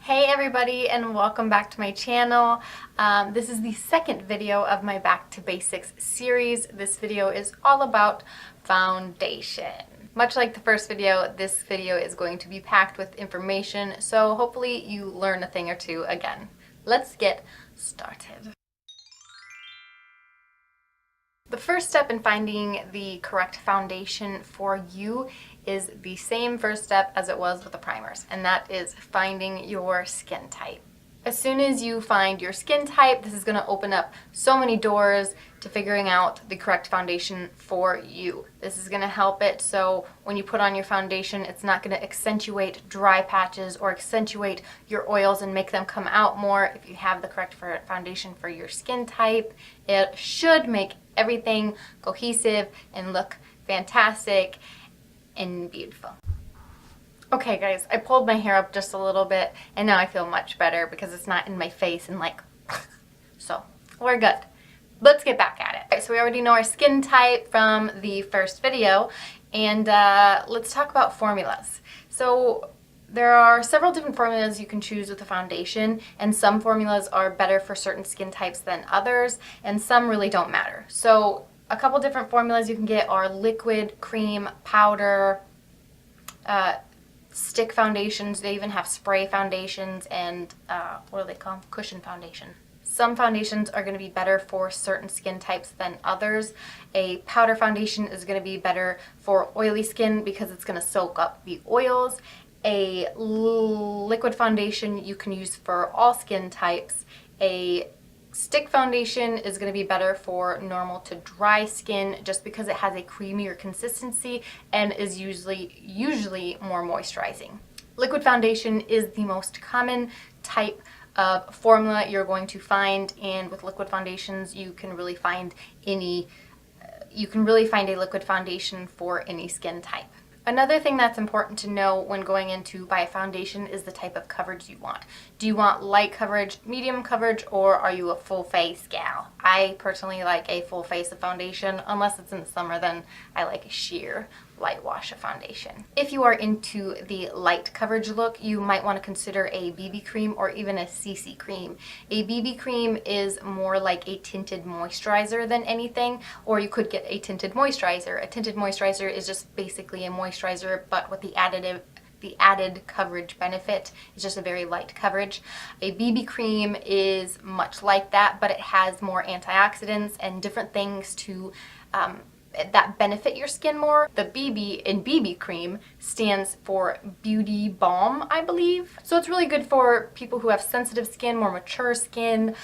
Hey everybody, and welcome back to my channel. This is the second video of my Back to Basics series. This video is all about foundation. Much like the first video, this video is going to be packed with information, so hopefully you learn a thing or two again. Let's get started. The first step in finding the correct foundation for you is the same first step as it was with the primers, and that is finding your skin type. As soon as you find your skin type, this is going to open up so many doors to figuring out the correct foundation for you. This is going to help it so when you put on your foundation, it's not going to accentuate dry patches or accentuate your oils and make them come out more. If you have the correct foundation for your skin type, it should make everything cohesive and look fantastic and beautiful. Okay guys, I pulled my hair up just a little bit and now I feel much better because it's not in my face and like, so we're good. Let's get back at it. Okay, so we already know our skin type from the first video, and let's talk about formulas. So there are several different formulas you can choose with the foundation, and some formulas are better for certain skin types than others, and some really don't matter. So a couple different formulas you can get are liquid, cream, powder, stick foundations. They even have spray foundations and what do they call them? Cushion foundation. Some foundations are going to be better for certain skin types than others. A powder foundation is going to be better for oily skin because it's going to soak up the oils. A liquid foundation you can use for all skin types. A stick foundation is going to be better for normal to dry skin just because it has a creamier consistency and is usually more moisturizing. Liquid foundation is the most common type of formula you're going to find, and with liquid foundations you can really find a liquid foundation for any skin type. Another thing that's important to know when going in to buy a foundation is the type of coverage you want. Do you want light coverage, medium coverage, or are you a full face gal? I personally like a full face of foundation. Unless it's in the summer, then I like a sheer light wash of foundation. If you are into the light coverage look, you might want to consider a BB cream or even a CC cream. A BB cream is more like a tinted moisturizer than anything, or you could get a tinted moisturizer. A tinted moisturizer is just basically a moisturizer, but with the added coverage benefit is just a very light coverage. A BB cream is much like that, but it has more antioxidants and different things to that benefit your skin more. The BB in BB cream stands for Beauty Balm, I believe. So it's really good for people who have sensitive skin, more mature skin,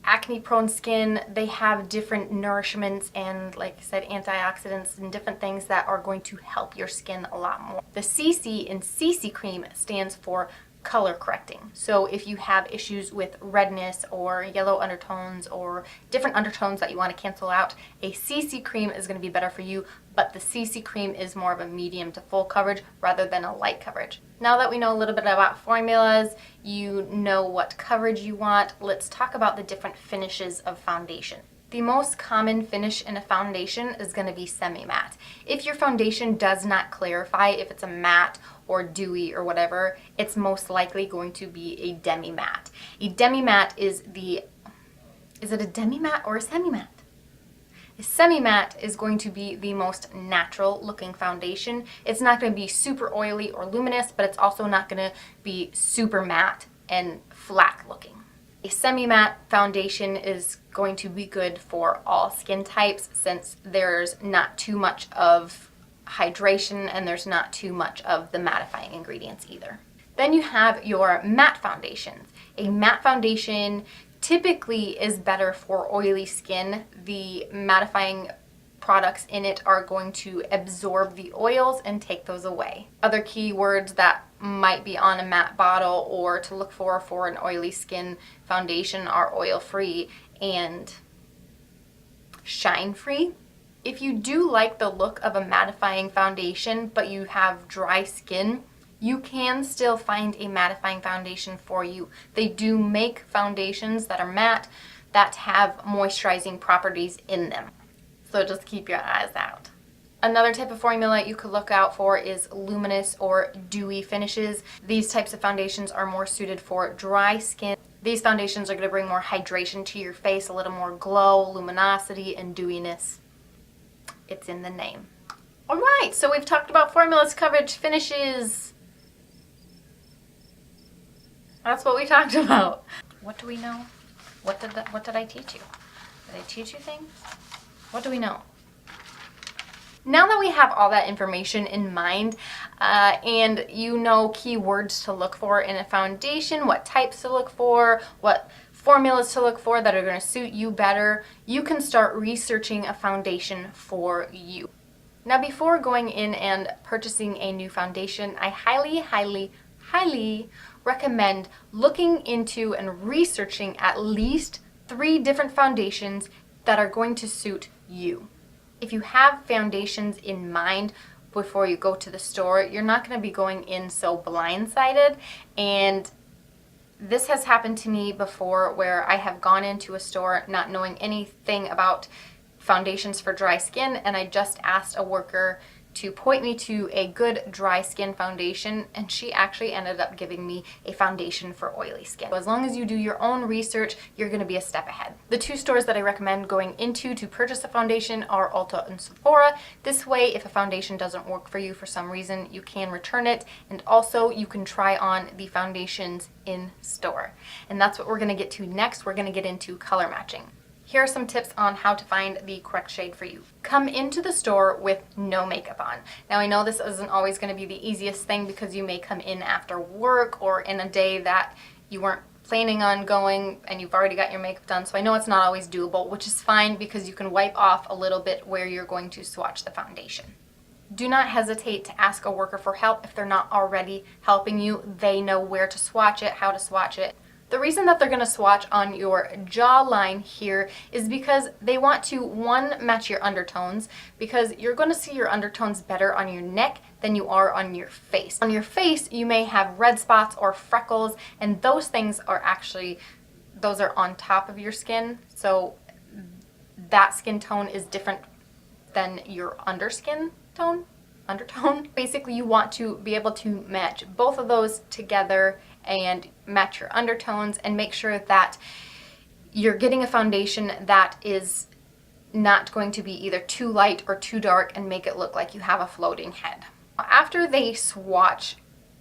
acne-prone skin. They have different nourishments and, like I said, antioxidants and different things that are going to help your skin a lot more. The CC in CC cream stands for color correcting. So if you have issues with redness or yellow undertones or different undertones that you want to cancel out, a CC cream is going to be better for you, but the CC cream is more of a medium to full coverage rather than a light coverage. Now that we know a little bit about formulas, you know what coverage you want, let's talk about the different finishes of foundation. The most common finish in a foundation is going to be semi-matte. If your foundation does not clarify if it's a matte or dewy or whatever, it's most likely going to be a demi-matte. A demi-matte is it a demi-matte or a semi-matte? A semi-matte is going to be the most natural looking foundation. It's not going to be super oily or luminous, but it's also not going to be super matte and flat looking. A semi-matte foundation is going to be good for all skin types since there's not too much of hydration and there's not too much of the mattifying ingredients either. Then you have your matte foundations. A matte foundation typically is better for oily skin. The mattifying products in it are going to absorb the oils and take those away. Other keywords that might be on a matte bottle or to look for an oily skin foundation are oil-free and shine-free. If you do like the look of a mattifying foundation but you have dry skin, you can still find a mattifying foundation for you. They do make foundations that are matte that have moisturizing properties in them. So just keep your eyes out. Another type of formula you could look out for is luminous or dewy finishes. These types of foundations are more suited for dry skin. These foundations are going to bring more hydration to your face, a little more glow, luminosity, and dewiness. It's in the name. All right, so we've talked about formulas, coverage, finishes. That's what we talked about. What do we know? What did I teach you? Did I teach you things? What do we know? Now that we have all that information in mind, and you know keywords to look for in a foundation, what types to look for, what formulas to look for that are going to suit you better, you can start researching a foundation for you. Now, before going in and purchasing a new foundation, I highly recommend looking into and researching at least 3 different foundations that are going to suit you. If you have foundations in mind before you go to the store, you're not going to be going in so blindsided. And this has happened to me before, where I have gone into a store not knowing anything about foundations for dry skin, and I just asked a worker to point me to a good dry skin foundation, and she actually ended up giving me a foundation for oily skin. So as long as you do your own research, you're going to be a step ahead. The 2 stores that I recommend going into to purchase a foundation are Ulta and Sephora. This way, if a foundation doesn't work for you for some reason, you can return it, and also you can try on the foundations in store. And that's what we're going to get to next. We're going to get into color matching. Here are some tips on how to find the correct shade for you. Come into the store with no makeup on. Now, I know this isn't always going to be the easiest thing because you may come in after work or in a day that you weren't planning on going and you've already got your makeup done. So I know it's not always doable, which is fine because you can wipe off a little bit where you're going to swatch the foundation. Do not hesitate to ask a worker for help if they're not already helping you. They know where to swatch it, how to swatch it. The reason that they're going to swatch on your jawline here is because they want to, 1, match your undertones, because you're going to see your undertones better on your neck than you are on your face. On your face, you may have red spots or freckles, and those things are actually, those are on top of your skin, so that skin tone is different than your underskin tone, undertone. Basically, you want to be able to match both of those together and match your undertones and make sure that you're getting a foundation that is not going to be either too light or too dark and make it look like you have a floating head. After they swatch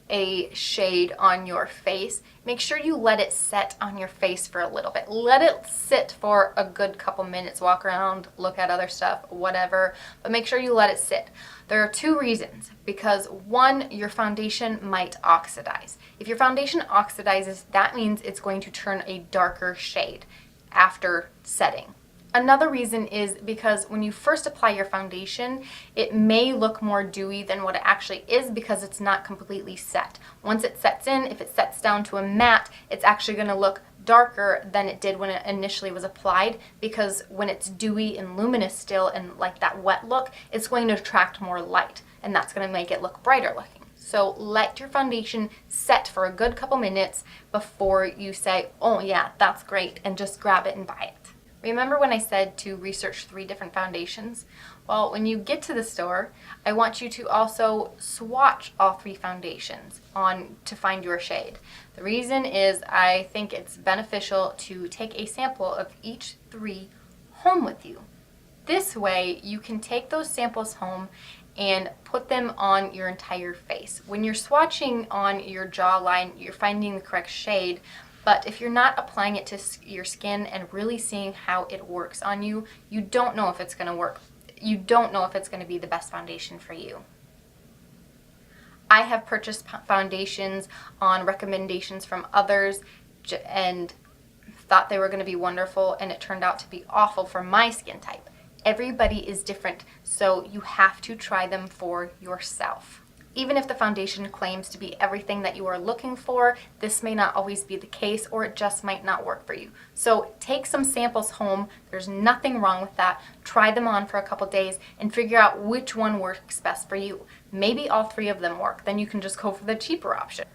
a shade on your face, make sure you let it set on your face for a little bit. Let it sit for a good couple minutes. Walk around, look at other stuff, whatever, but make sure you let it sit. There are 2 reasons. Because 1, your foundation might oxidize. If your foundation oxidizes, that means it's going to turn a darker shade after setting. Another reason is because when you first apply your foundation, it may look more dewy than what it actually is because it's not completely set. Once it sets in, if it sets down to a matte, it's actually going to look darker than it did when it initially was applied, because when it's dewy and luminous still and like that wet look, it's going to attract more light, and that's going to make it look brighter looking. So let your foundation set for a good couple minutes before you say, oh yeah, that's great, and just grab it and buy it. Remember when I said to research 3 different foundations? Well, when you get to the store, I want you to also swatch all 3 foundations on to find your shade. The reason is I think it's beneficial to take a sample of each 3 home with you. This way, you can take those samples home and put them on your entire face. When you're swatching on your jawline, you're finding the correct shade. But if you're not applying it to your skin and really seeing how it works on you, you don't know if it's going to work. You don't know if it's going to be the best foundation for you. I have purchased foundations on recommendations from others and thought they were going to be wonderful, and it turned out to be awful for my skin type. Everybody is different, so you have to try them for yourself. Even if the foundation claims to be everything that you are looking for, this may not always be the case, or it just might not work for you. So take some samples home. There's nothing wrong with that. Try them on for a couple days and figure out which one works best for you. Maybe all 3 of them work. Then you can just go for the cheaper option.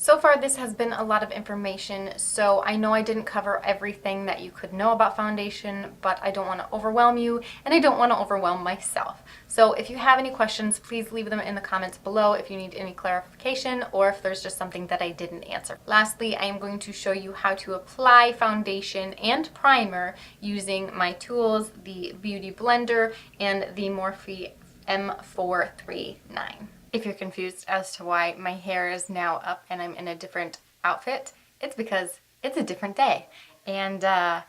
So far, this has been a lot of information, so I know I didn't cover everything that you could know about foundation, but I don't want to overwhelm you, and I don't want to overwhelm myself. So if you have any questions, please leave them in the comments below if you need any clarification or if there's just something that I didn't answer. Lastly, I am going to show you how to apply foundation and primer using my tools, the Beauty Blender and the Morphe M439. If you're confused as to why my hair is now up and I'm in a different outfit, it's because it's a different day. And I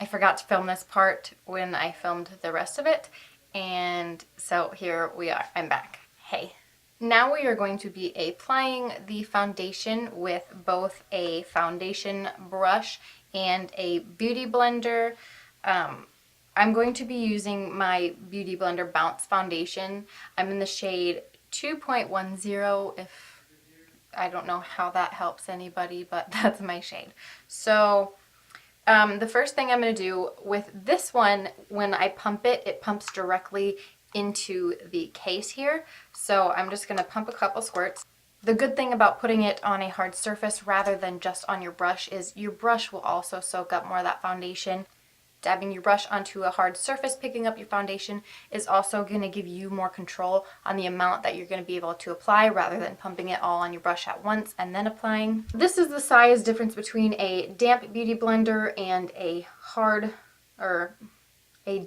forgot to film this part when I filmed the rest of it. And so here we are, I'm back. Hey. Now we are going to be applying the foundation with both a foundation brush and a beauty blender. I'm going to be using my Beauty Blender Bounce Foundation. I'm in the shade 2.10, if I don't know how that helps anybody, but that's my shade. So the first thing I'm going to do with this one, when I pump it, it pumps directly into the case here. So I'm just going to pump a couple squirts. The good thing about putting it on a hard surface rather than just on your brush is your brush will also soak up more of that foundation. Dabbing your brush onto a hard surface, picking up your foundation, is also going to give you more control on the amount that you're going to be able to apply rather than pumping it all on your brush at once and then applying. This is the size difference between a damp beauty blender and a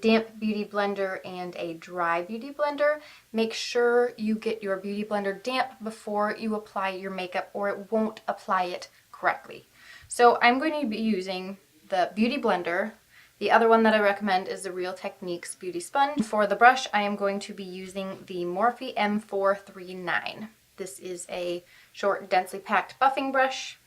damp beauty blender and a dry beauty blender. Make sure you get your beauty blender damp before you apply your makeup or it won't apply it correctly. So I'm going to be using the Beauty Blender. The other one that I recommend is the Real Techniques Beauty Sponge. For the brush, I am going to be using the Morphe M439. This is a short, densely packed buffing brush.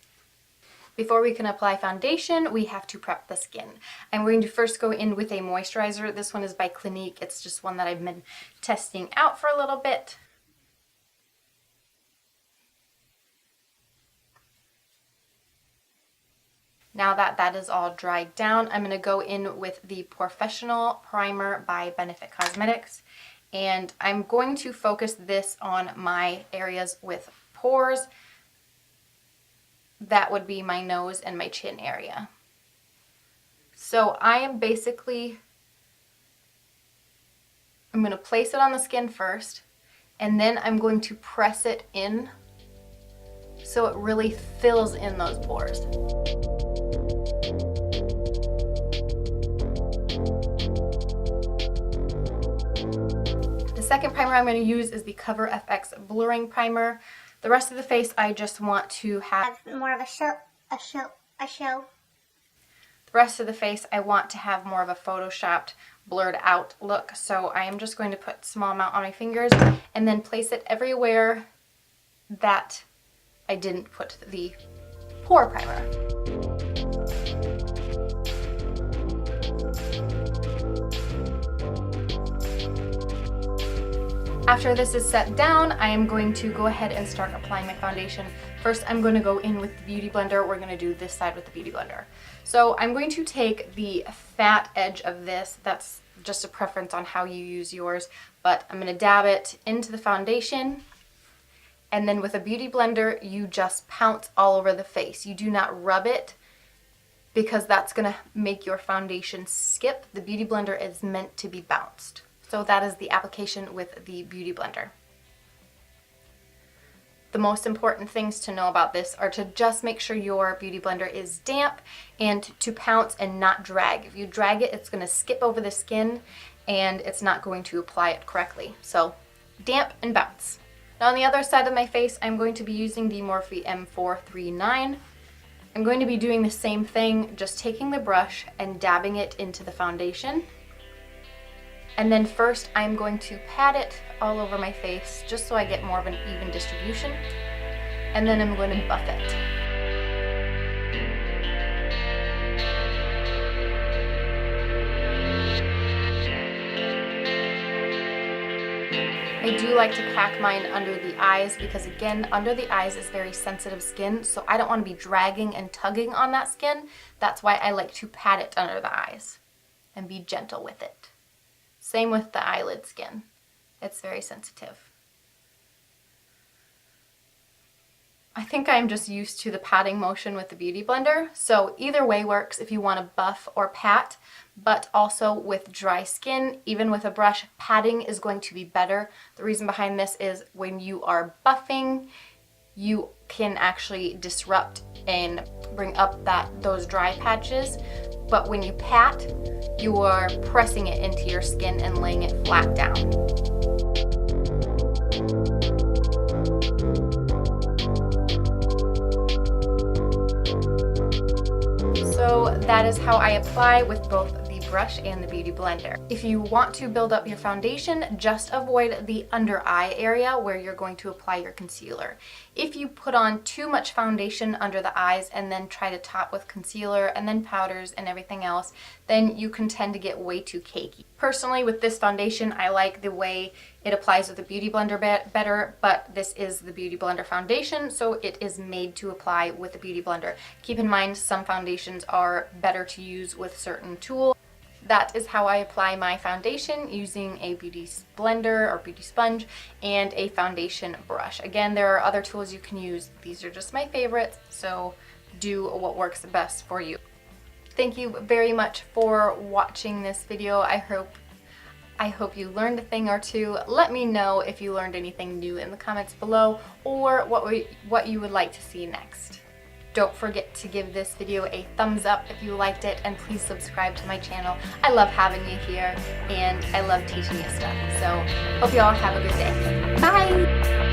Before we can apply foundation, we have to prep the skin. I'm going to first go in with a moisturizer. This one is by Clinique. It's just one that I've been testing out for a little bit. Now that that is all dried down, I'm going to go in with the Professional Primer by Benefit Cosmetics. And I'm going to focus this on my areas with pores. That would be my nose and my chin area. So I'm going to place it on the skin first, and then I'm going to press it in so it really fills in those pores. The second primer I'm going to use is the Cover FX Blurring Primer. The rest of the face I just want to have more of a show. The rest of the face I want to have more of a photoshopped, blurred out look. So I am just going to put a small amount on my fingers and then place it everywhere that I didn't put the pore primer. After this is set down, I am going to go ahead and start applying my foundation. First, I'm going to go in with the Beauty Blender. We're going to do this side with the Beauty Blender. So I'm going to take the fat edge of this. That's just a preference on how you use yours, but I'm going to dab it into the foundation. And then with a Beauty Blender, you just pounce all over the face. You do not rub it because that's going to make your foundation skip. The Beauty Blender is meant to be bounced. So that is the application with the Beauty Blender. The most important things to know about this are to just make sure your Beauty Blender is damp and to pounce and not drag. If you drag it, it's going to skip over the skin and it's not going to apply it correctly. So damp and bounce. Now on the other side of my face, I'm going to be using the Morphe M439. I'm going to be doing the same thing, just taking the brush and dabbing it into the foundation. And then first I'm going to pat it all over my face just so I get more of an even distribution. And then I'm going to buff it. I do like to pack mine under the eyes because, again, under the eyes is very sensitive skin, so I don't want to be dragging and tugging on that skin. That's why I like to pat it under the eyes and be gentle with it. Same with the eyelid skin. It's very sensitive. I think I'm just used to the patting motion with the Beauty Blender. So either way works if you want to buff or pat, but also with dry skin, even with a brush, patting is going to be better. The reason behind this is when you are buffing, you can actually disrupt and bring up those dry patches. But when you pat, you are pressing it into your skin and laying it flat down. So that is how I apply with both the brush and the Beauty Blender. If you want to build up your foundation, just avoid the under eye area where you're going to apply your concealer. If you put on too much foundation under the eyes and then try to top with concealer and then powders and everything else, then you can tend to get way too cakey. Personally, with this foundation, I like the way it applies with the Beauty Blender better, but this is the Beauty Blender foundation, so it is made to apply with the Beauty Blender. Keep in mind, some foundations are better to use with certain tools. That is how I apply my foundation, using a Beauty Blender or Beauty Sponge and a foundation brush. Again, there are other tools you can use. These are just my favorites, so do what works best for you. Thank you very much for watching this video. I hope you learned a thing or two. Let me know if you learned anything new in the comments below, or what you would like to see next. Don't forget to give this video a thumbs up if you liked it, and please subscribe to my channel. I love having you here, and I love teaching you stuff. So hope you all have a good day. Bye!